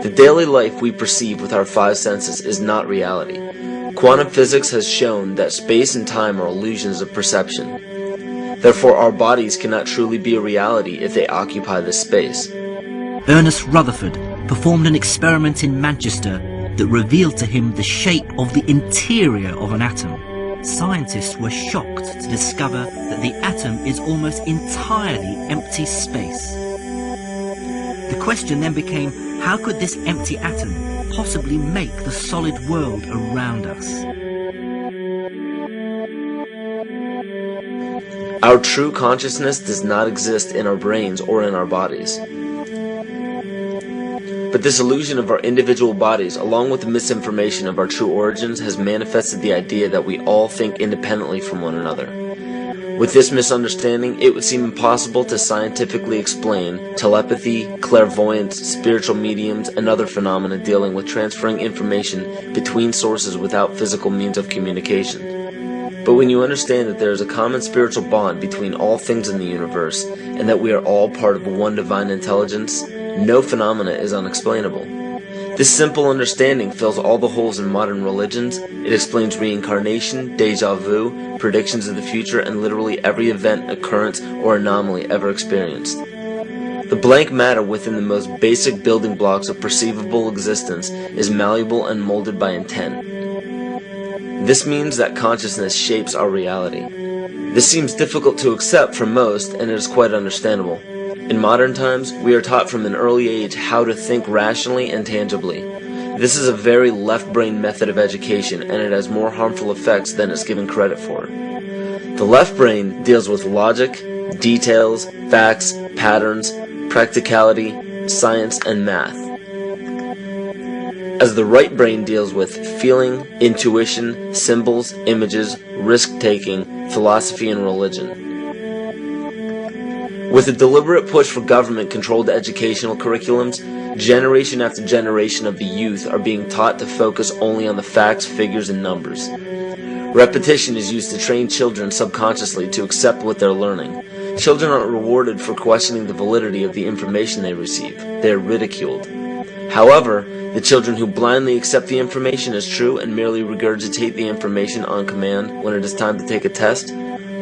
The daily life we perceive with our five senses is not reality. Quantum physics has shown that space and time are illusions of perception. Therefore, our bodies cannot truly be a reality if they occupy this space. Ernest Rutherford performed an experiment in Manchester that revealed to him the shape of the interior of an atom. Scientists were shocked to discover that the atom is almost entirely empty space. The question then became, how could this empty atom possibly make the solid world around us? Our true consciousness does not exist in our brains or in our bodies. But this illusion of our individual bodies, along with the misinformation of our true origins, has manifested the idea that we all think independently from one another. With this misunderstanding, it would seem impossible to scientifically explain telepathy, clairvoyance, spiritual mediums, and other phenomena dealing with transferring information between sources without physical means of communication. But when you understand that there is a common spiritual bond between all things in the universe, and that we are all part of one divine intelligence, no phenomena is unexplainable. This simple understanding fills all the holes in modern religions. It explains reincarnation, deja vu, predictions of the future, and literally every event, occurrence, or anomaly ever experienced. The blank matter within the most basic building blocks of perceivable existence is malleable and molded by intent. This means that consciousness shapes our reality. This seems difficult to accept for most, and it is quite understandable. In modern times, we are taught from an early age how to think rationally and tangibly. This is a very left-brain method of education, and it has more harmful effects than it's given credit for. The left brain deals with logic, details, facts, patterns, practicality, science, and math, as the right brain deals with feeling, intuition, symbols, images, risk-taking, philosophy, and religion. With a deliberate push for government-controlled educational curriculums, generation after generation of the youth are being taught to focus only on the facts, figures, and numbers. Repetition is used to train children subconsciously to accept what they're learning. Children aren't rewarded for questioning the validity of the information they receive. They are ridiculed. However, the children who blindly accept the information as true and merely regurgitate the information on command when it is time to take a test,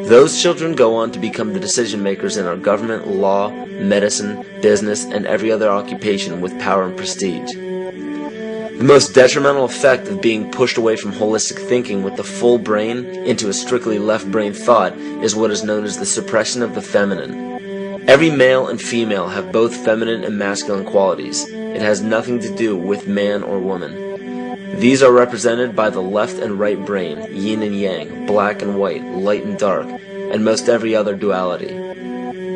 those children go on to become the decision makers in our government, law, medicine, business, and every other occupation with power and prestige. The most detrimental effect of being pushed away from holistic thinking with the full brain into a strictly left brain thought is what is known as the suppression of the feminine. Every male and female have both feminine and masculine qualities. It has nothing to do with man or woman. These are represented by the left and right brain, yin and yang, black and white, light and dark, and most every other duality.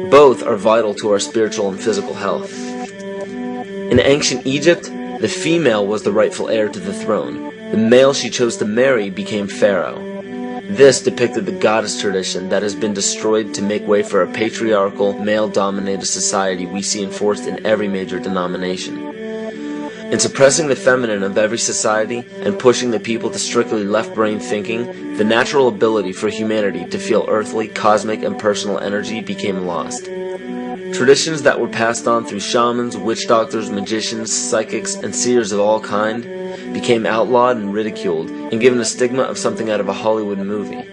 Both are vital to our spiritual and physical health. In ancient Egypt, the female was the rightful heir to the throne. The male she chose to marry became pharaoh. This depicted the goddess tradition that has been destroyed to make way for a patriarchal, male-dominated society we see enforced in every major denomination. In suppressing the feminine of every society and pushing the people to strictly left-brain thinking, the natural ability for humanity to feel earthly, cosmic, and personal energy became lost. Traditions that were passed on through shamans, witch doctors, magicians, psychics, and seers of all kind became outlawed and ridiculed and given a stigma of something out of a Hollywood movie.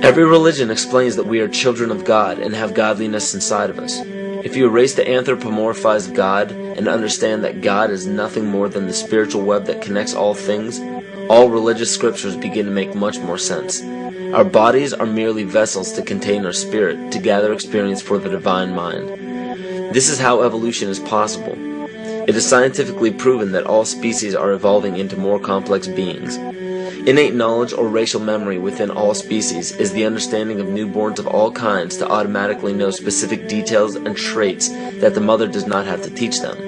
Every religion explains that we are children of God and have godliness inside of us. If you erase the anthropomorphized God and understand that God is nothing more than the spiritual web that connects all things, all religious scriptures begin to make much more sense. Our bodies are merely vessels to contain our spirit, to gather experience for the divine mind. This is how evolution is possible. It is scientifically proven that all species are evolving into more complex beings. Innate knowledge or racial memory within all species is the understanding of newborns of all kinds to automatically know specific details and traits that the mother does not have to teach them.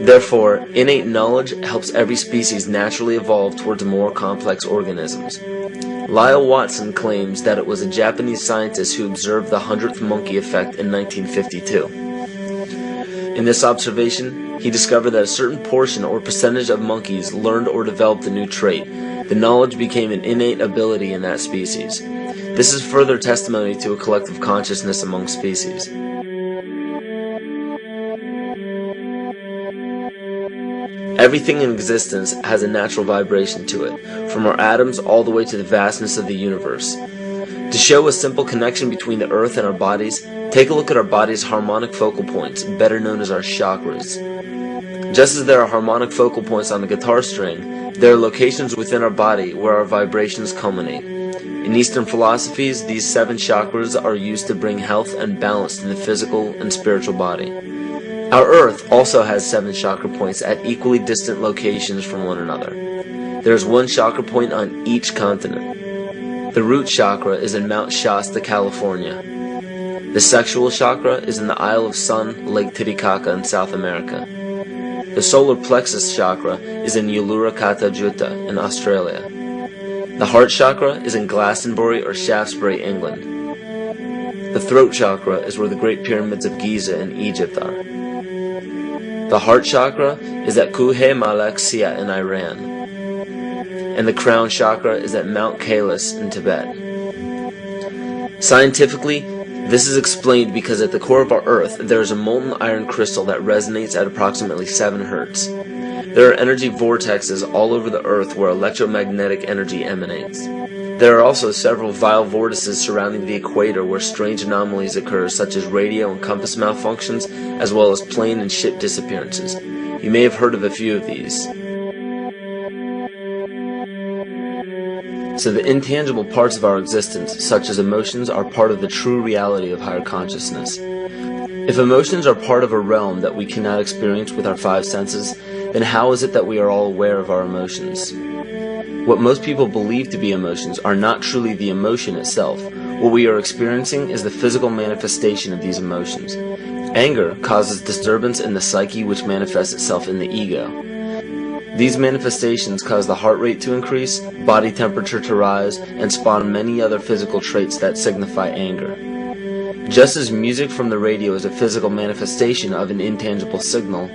Therefore, innate knowledge helps every species naturally evolve towards more complex organisms. Lyle Watson claims that it was a Japanese scientist who observed the 100th monkey effect in 1952. In this observation, he discovered that a certain portion or percentage of monkeys learned or developed a new trait. The knowledge became an innate ability in that species. This is further testimony to a collective consciousness among species. Everything in existence has a natural vibration to it, from our atoms all the way to the vastness of the universe. To show a simple connection between the earth and our bodies, take a look at our body's harmonic focal points, better known as our chakras. Just as there are harmonic focal points on the guitar string, there are locations within our body where our vibrations culminate. In Eastern philosophies, these 7 chakras are used to bring health and balance to the physical and spiritual body. Our Earth also has 7 chakra points at equally distant locations from one another. There is 1 chakra point on each continent. The root chakra is in Mount Shasta, California. The sexual chakra is in the Isle of Sun, Lake Titicaca in South America. The solar plexus chakra is in Uluru Kata Juta in Australia. The heart chakra is in Glastonbury or Shaftesbury, England. The throat chakra is where the Great Pyramids of Giza in Egypt are. The heart chakra is at Kuhe Malak Sia in Iran. And the crown chakra is at Mount Kailas in Tibet. Scientifically, this is explained because at the core of our Earth, there is a molten iron crystal that resonates at approximately 7 Hertz. There are energy vortexes all over the Earth where electromagnetic energy emanates. There are also several vile vortices surrounding the equator where strange anomalies occur, such as radio and compass malfunctions, as well as plane and ship disappearances. You may have heard of a few of these. So the intangible parts of our existence, such as emotions, are part of the true reality of higher consciousness. If emotions are part of a realm that we cannot experience with our 5 senses, then how is it that we are all aware of our emotions? What most people believe to be emotions are not truly the emotion itself. What we are experiencing is the physical manifestation of these emotions. Anger causes disturbance in the psyche, which manifests itself in the ego. These manifestations cause the heart rate to increase, body temperature to rise, and spawn many other physical traits that signify anger. Just as music from the radio is a physical manifestation of an intangible signal,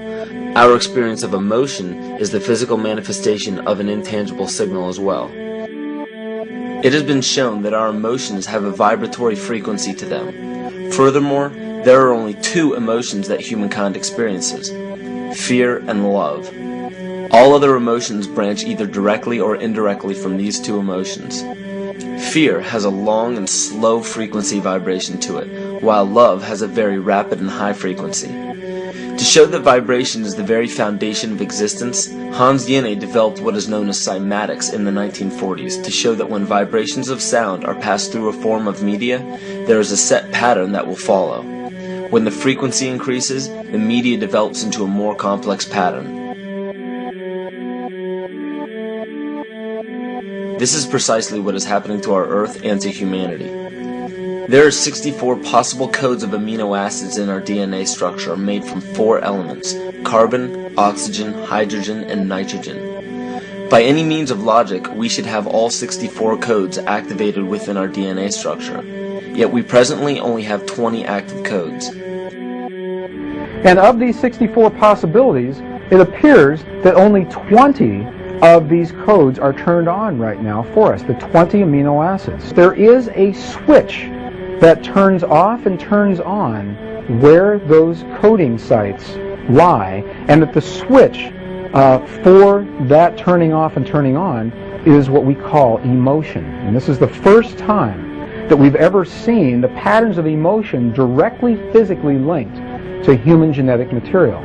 our experience of emotion is the physical manifestation of an intangible signal as well. It has been shown that our emotions have a vibratory frequency to them. Furthermore, there are only 2 emotions that humankind experiences: fear and love. All other emotions branch either directly or indirectly from these 2 emotions. Fear has a long and slow frequency vibration to it, while love has a very rapid and high frequency. To show that vibration is the very foundation of existence, Hans Jenne developed what is known as cymatics in the 1940s to show that when vibrations of sound are passed through a form of media, there is a set pattern that will follow. When the frequency increases, the media develops into a more complex pattern. This is precisely what is happening to our Earth and to humanity. There are 64 possible codes of amino acids in our DNA structure made from 4 elements: carbon, oxygen, hydrogen, and nitrogen. By any means of logic, we should have all 64 codes activated within our DNA structure. Yet we presently only have 20 active codes. And of these 64 possibilities, it appears that only 20 of these codes are turned on right now for us, the 20 amino acids. There is a switch that turns off and turns on where those coding sites lie, and that the switch for that turning off and turning on is what we call emotion. And this is the first time that we've ever seen the patterns of emotion directly physically linked to human genetic material.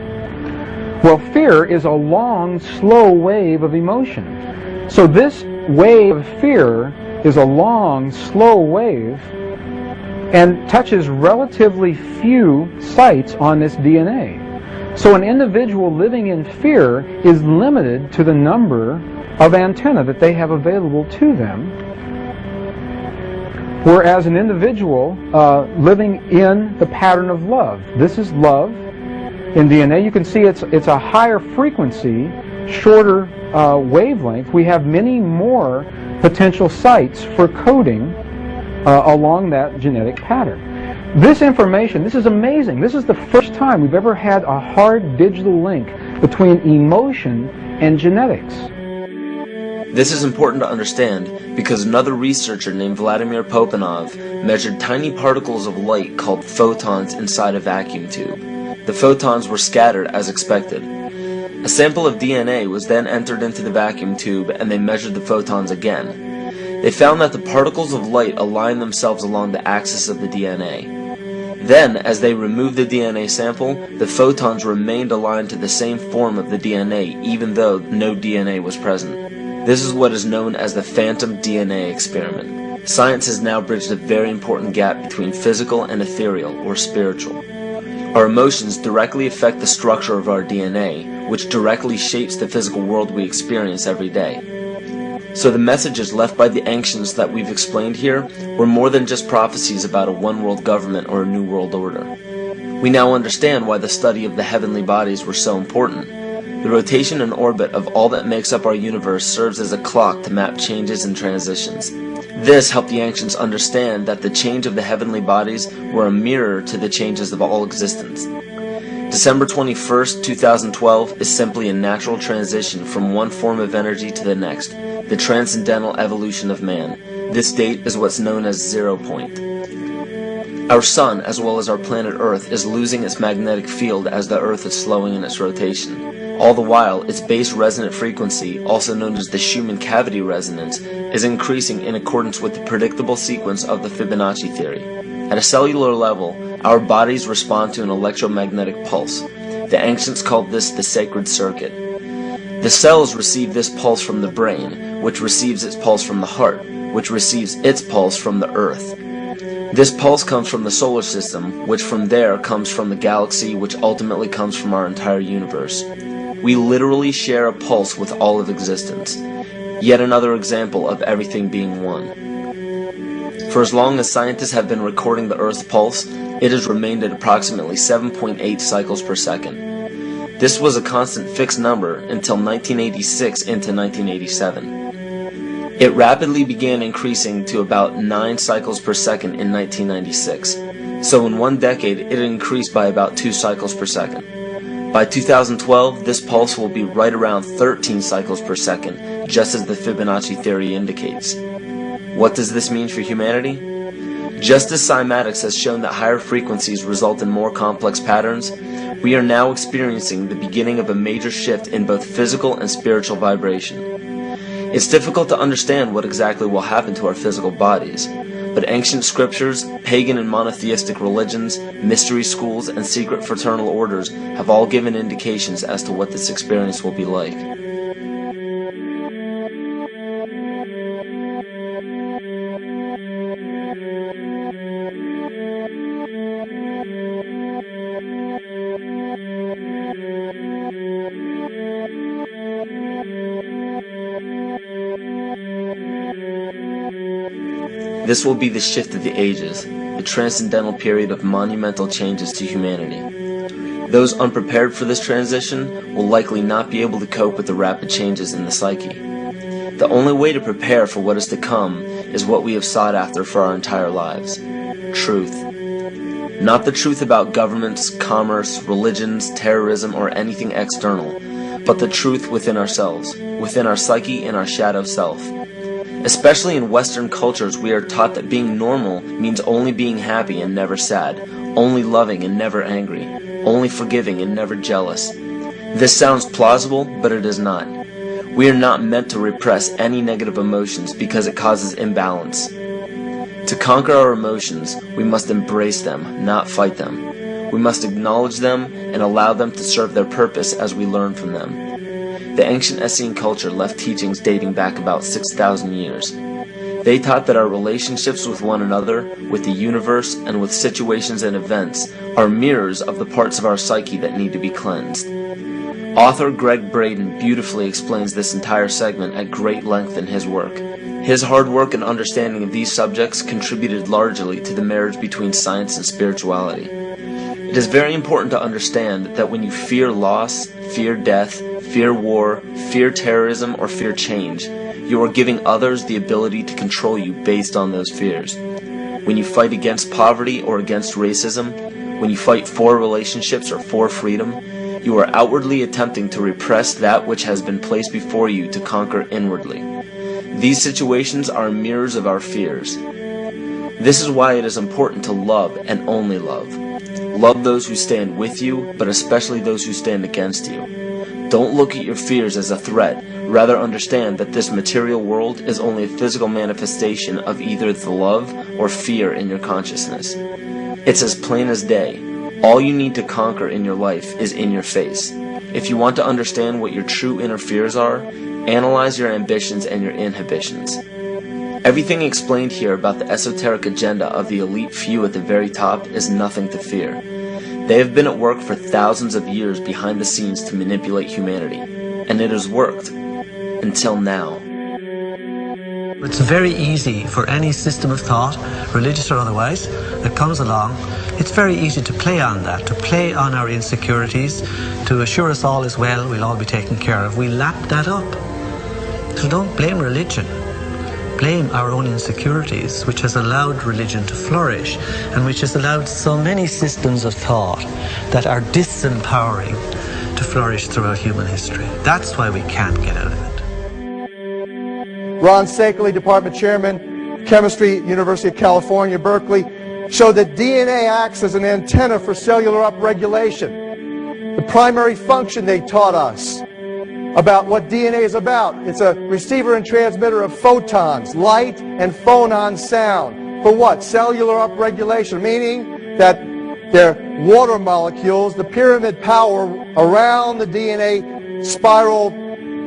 Well, fear is a long, slow wave of emotion. So this wave of fear is a long, slow wave and touches relatively few sites on this DNA. So an individual living in fear is limited to the number of antennae that they have available to them, whereas an individual living in the pattern of love, this is love in DNA, you can see it's a higher frequency, shorter wavelength. We have many more potential sites for coding along that genetic pattern. This information, this is amazing. This is the first time we've ever had a hard digital link between emotion and genetics. This is important to understand because another researcher named Vladimir Popanov measured tiny particles of light called photons inside a vacuum tube. The photons were scattered as expected. A sample of DNA was then entered into the vacuum tube and they measured the photons again. They found that the particles of light aligned themselves along the axis of the DNA. Then, as they removed the DNA sample, the photons remained aligned to the same form of the DNA even though no DNA was present. This is what is known as the phantom DNA experiment. Science has now bridged a very important gap between physical and ethereal, or spiritual. Our emotions directly affect the structure of our DNA, which directly shapes the physical world we experience every day. So the messages left by the ancients that we've explained here were more than just prophecies about a one-world government or a new world order. We now understand why the study of the heavenly bodies were so important. The rotation and orbit of all that makes up our universe serves as a clock to map changes and transitions. This helped the ancients understand that the change of the heavenly bodies were a mirror to the changes of all existence. December 21st, 2012 is simply a natural transition from one form of energy to the next, the transcendental evolution of man. This date is what's known as 0 point. Our sun, as well as our planet Earth, is losing its magnetic field as the Earth is slowing in its rotation. All the while, its base resonant frequency, also known as the Schumann cavity resonance, is increasing in accordance with the predictable sequence of the Fibonacci theory. At a cellular level, our bodies respond to an electromagnetic pulse. The ancients called this the sacred circuit. The cells receive this pulse from the brain, which receives its pulse from the heart, which receives its pulse from the earth. This pulse comes from the solar system, which from there comes from the galaxy, which ultimately comes from our entire universe. We literally share a pulse with all of existence. Yet another example of everything being one. For as long as scientists have been recording the Earth's pulse, it has remained at approximately 7.8 cycles per second. This was a constant fixed number until 1986 into 1987. It rapidly began increasing to about 9 cycles per second in 1996. So in one decade, it increased by about 2 cycles per second. By 2012, this pulse will be right around 13 cycles per second, just as the Fibonacci theory indicates. What does this mean for humanity? Just as cymatics has shown that higher frequencies result in more complex patterns, we are now experiencing the beginning of a major shift in both physical and spiritual vibration. It's difficult to understand what exactly will happen to our physical bodies, but ancient scriptures, pagan and monotheistic religions, mystery schools, and secret fraternal orders have all given indications as to what this experience will be like. This will be the shift of the ages, the transcendental period of monumental changes to humanity. Those unprepared for this transition will likely not be able to cope with the rapid changes in the psyche. The only way to prepare for what is to come is what we have sought after for our entire lives: truth. Not the truth about governments, commerce, religions, terrorism, or anything external, but the truth within ourselves, within our psyche and our shadow self. Especially in Western cultures, we are taught that being normal means only being happy and never sad, only loving and never angry, only forgiving and never jealous. This sounds plausible, but it is not. We are not meant to repress any negative emotions because it causes imbalance. To conquer our emotions, we must embrace them, not fight them. We must acknowledge them and allow them to serve their purpose as we learn from them. The ancient Essene culture left teachings dating back about 6,000 years. They taught that our relationships with one another, with the universe, and with situations and events are mirrors of the parts of our psyche that need to be cleansed. Author Greg Braden beautifully explains this entire segment at great length in his work. His hard work and understanding of these subjects contributed largely to the marriage between science and spirituality. It is very important to understand that when you fear loss, fear death, fear war, fear terrorism, or fear change, you are giving others the ability to control you based on those fears. When you fight against poverty or against racism, when you fight for relationships or for freedom, you are outwardly attempting to repress that which has been placed before you to conquer inwardly. These situations are mirrors of our fears. This is why it is important to love and only love. Love those who stand with you, but especially those who stand against you. Don't look at your fears as a threat. Rather understand that this material world is only a physical manifestation of either the love or fear in your consciousness. It's as plain as day. All you need to conquer in your life is in your face. If you want to understand what your true inner fears are, analyze your ambitions and your inhibitions. Everything explained here about the esoteric agenda of the elite few at the very top is nothing to fear. They have been at work for thousands of years behind the scenes to manipulate humanity, and it has worked. Until now. It's very easy for any system of thought, religious or otherwise, that comes along. It's very easy to play on that, to play on our insecurities, to assure us all is well, we'll all be taken care of. We lap that up. So don't blame religion. Blame our own insecurities, which has allowed religion to flourish, and which has allowed so many systems of thought that are disempowering to flourish throughout human history. That's why we can't get out of it. Ron Sakeley, Department Chairman, Chemistry, University of California, Berkeley, showed that DNA acts as an antenna for cellular upregulation. The primary function they taught us about what DNA is about. It's a receiver and transmitter of photons, light and phonon sound. For what? Cellular upregulation, meaning that their water molecules, the pyramid power around the DNA spiral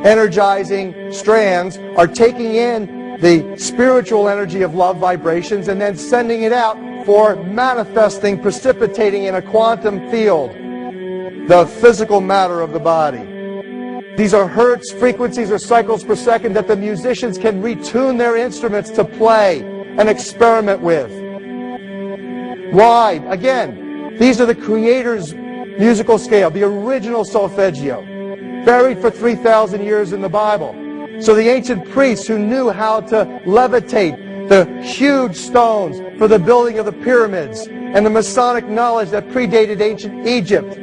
energizing strands, are taking in the spiritual energy of love vibrations and then sending it out for manifesting, precipitating in a quantum field, the physical matter of the body. These are hertz, frequencies, or cycles per second that the musicians can retune their instruments to play and experiment with. Why? Again, these are the Creator's musical scale, the original solfeggio, buried for 3,000 years in the Bible. So the ancient priests who knew how to levitate the huge stones for the building of the pyramids, and the Masonic knowledge that predated ancient Egypt,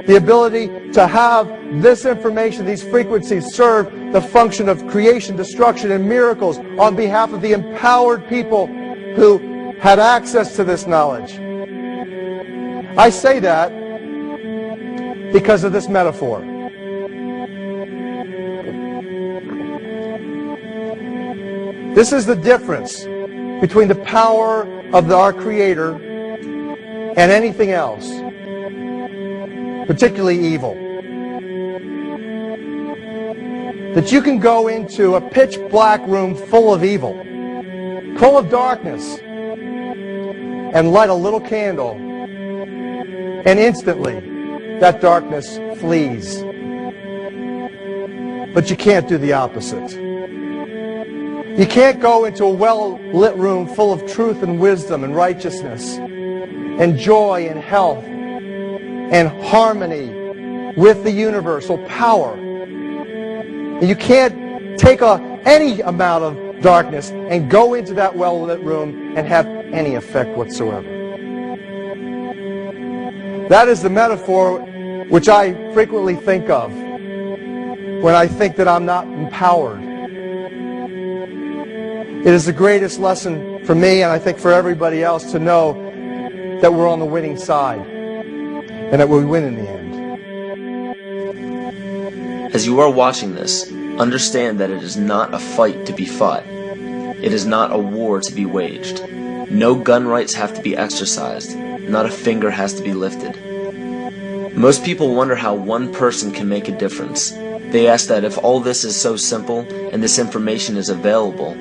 the ability to have this information, these frequencies, serve the function of creation, destruction, and miracles on behalf of the empowered people who had access to this knowledge. I say that because of this metaphor. This is the difference between the power of our Creator and anything else, particularly evil. That you can go into a pitch black room full of evil, full of darkness, and light a little candle, and instantly that darkness flees. But you can't do the opposite. You can't go into a well-lit room full of truth and wisdom and righteousness and joy and health and harmony with the universal power. And you can't take any amount of darkness and go into that well-lit room and have any effect whatsoever. That is the metaphor which I frequently think of when I think that I'm not empowered. It is the greatest lesson for me, and I think for everybody else, to know that we're on the winning side and that we win in the end. As you are watching this, understand that it is not a fight to be fought. It is not a war to be waged. No gun rights have to be exercised. Not a finger has to be lifted. Most people wonder how one person can make a difference. They ask that if all this is so simple and this information is available,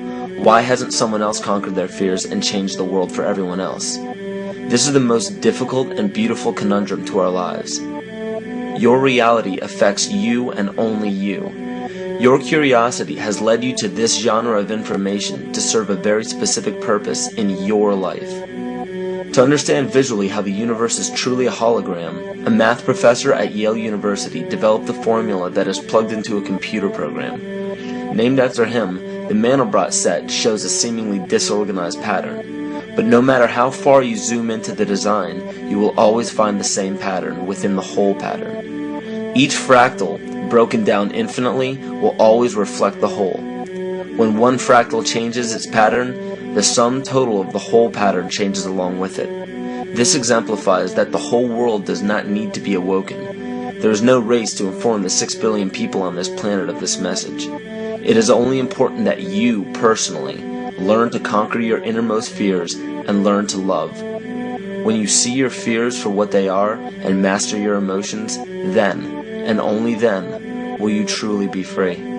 why hasn't someone else conquered their fears and changed the world for everyone else? This is the most difficult and beautiful conundrum to our lives. Your reality affects you and only you. Your curiosity has led you to this genre of information to serve a very specific purpose in your life. To understand visually how the universe is truly a hologram, a math professor at Yale University developed the formula that is plugged into a computer program. Named after him, the Mandelbrot set shows a seemingly disorganized pattern. But no matter how far you zoom into the design, you will always find the same pattern within the whole pattern. Each fractal, broken down infinitely, will always reflect the whole. When one fractal changes its pattern, the sum total of the whole pattern changes along with it. This exemplifies that the whole world does not need to be awoken. There is no race to inform the 6 billion people on this planet of this message. It is only important that you, personally, learn to conquer your innermost fears and learn to love. When you see your fears for what they are and master your emotions, then, and only then, will you truly be free.